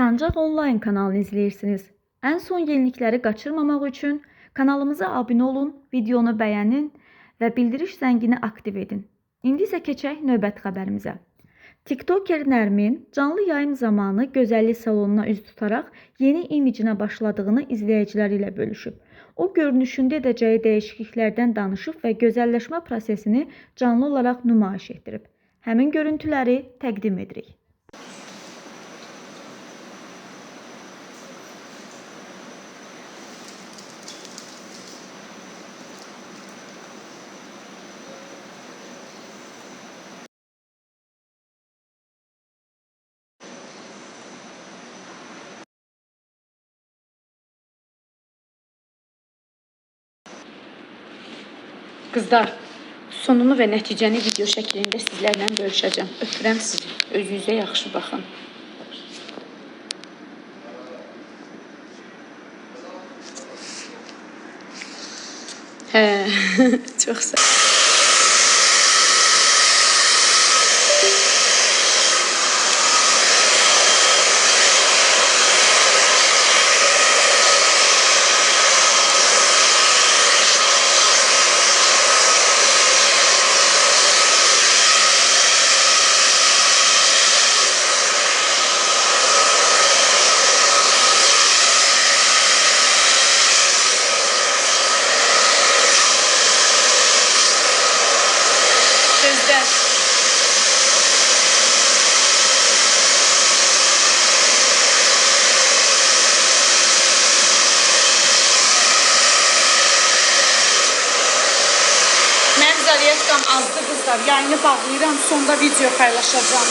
Sancaq Online kanalını izləyirsiniz. Ən son yenilikləri qaçırmamaq üçün kanalımıza abunə olun, videonu bəyənin və bildiriş zəngini aktiv edin. İndi isə keçək növbəti xəbərimizə. TikToker Nərmin canlı yayım zamanı gözəllik salonuna üz tutaraq yeni imicinə başladığını izləyiciləri ilə bölüşüb. O, görünüşündə edəcəyi dəyişikliklərdən danışıb və gözəlləşmə prosesini canlı olaraq nümayiş etdirib. Həmin görüntüləri təqdim edirik. Qızlar, sonunu və nəticəni video şəklində sizlərlə bölüşəcəm. Öpürəm sizi. Özünüzə yaxşı baxın. Çox sağ ol. Mənim zariyyətkam azdır qızlar. Yayını bağlayıram, sonda video paylaşacağım.